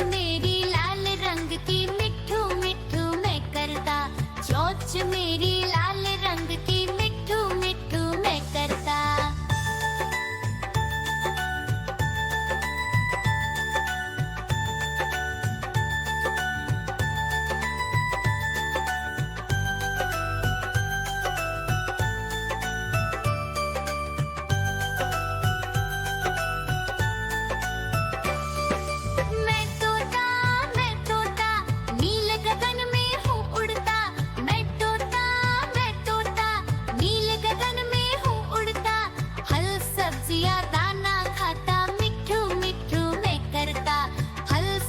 मेरी लाल रंग की मिट्ठू मिट्ठू मैं करता, चोंच मेरी लाल रंग की मिट्ठू मिट्ठू मैं करता।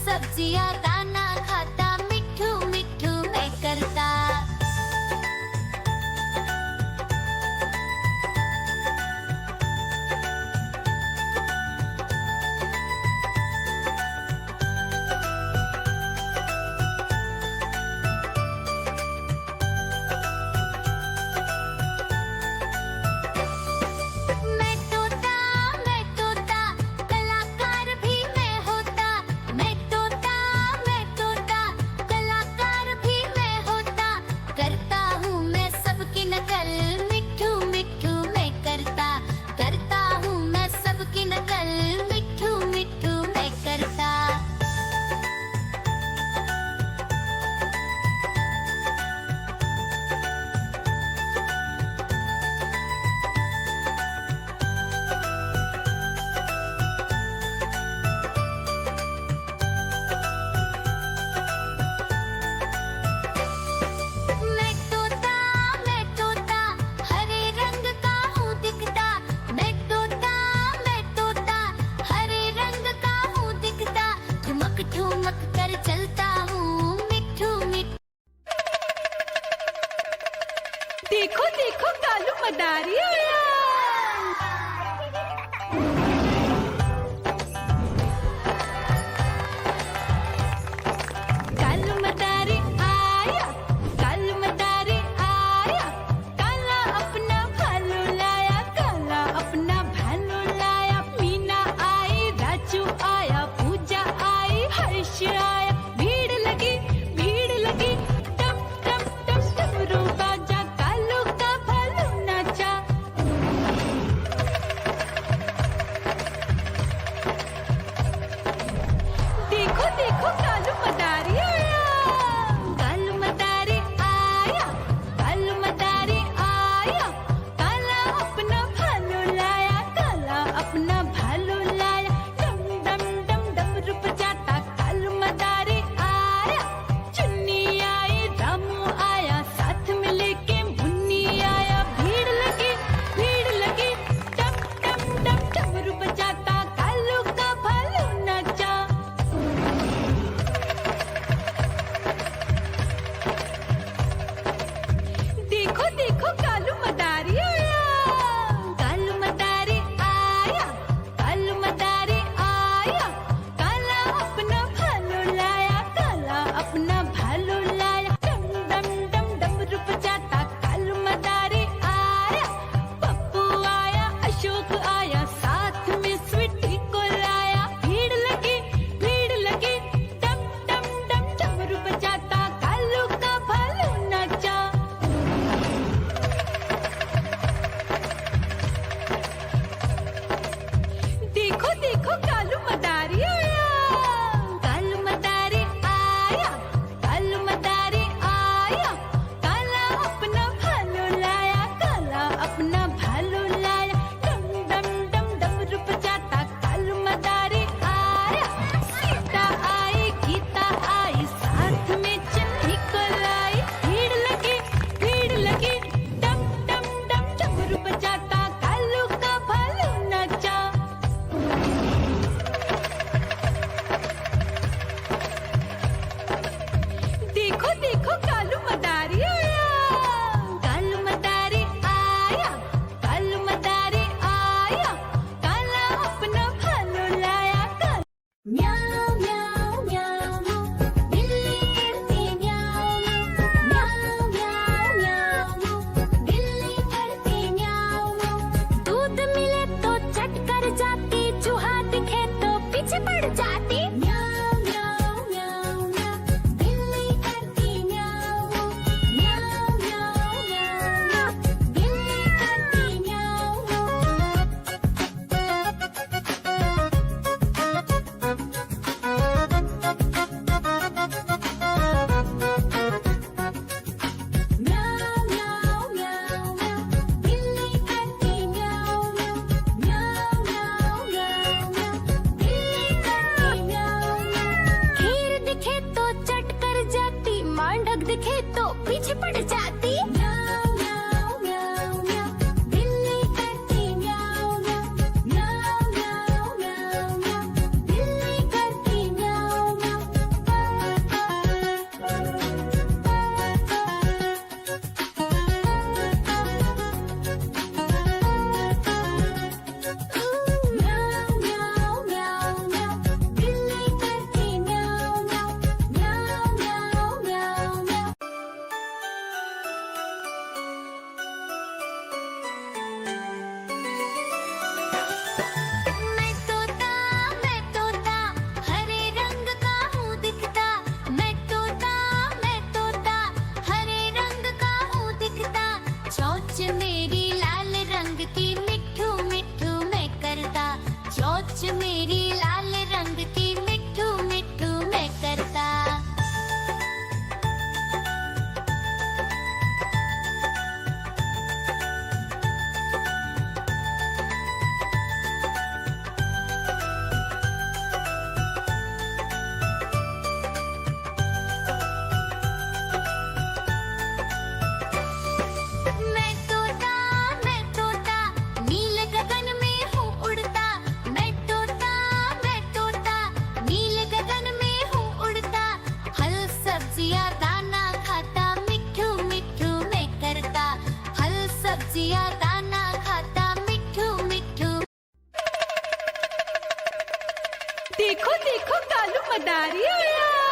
सब्जियां दाना खाता, मिट्ठू मिट्ठू मैं करता। ठुमक कर चलता हूँ मिट्ठू मिट्ठू। देखो देखो कालू मदारी आया। कालू मदारी आया, कालू मदारी आया, काला अपना भालू लाया, काला अपना भालू लाया। मीना आई, राजू आया, पूजा आई, हर्ष आया। भीड़ लगी टम टम टम डमरू बाजा, कालू का भालू नाचा। देखो देखो कालू मदारी आया। कालू मदारी आया, कालू मदारी आया, काला अपना भालू लाया, काला अपना भालू लाया। डम डम डम डमरू बजाता कालू मदारी आया। चुन्नी आई, रामू आया, साथ में लेके मुन्नी आया। भीड़ लगी टम टम डम डमरू बजाता कालू का भालू नाचा। देखो देखो कालू मदारी आया। कालू मदारी आया, कालू मदारी आया, काला अपना भालू लाया, काला अपना भालू लाया। डम डम डम डमरू बजाता कालू मदारी आया। पप्पू आया, अशोक आया, साथ में स्वीटी को लाया। भीड़ लगी टम टम डम डमरू बजाता कालू का भालू नाचा। देखो देखो कालू मदारी आया। कालू मदारी आया, कालू मदारी आया, काला अपना भालू लाया, काला अपना भालू लाया। डम डम डम डमरू बजाता कालू मदारी आया। सीता आई, गीता आई, साथ में चन्नी को लाई। भीड़ लगी टम टम डम डमरू बजाता कालू का भालू नाचा। देखो देखो कालू मदारी आया।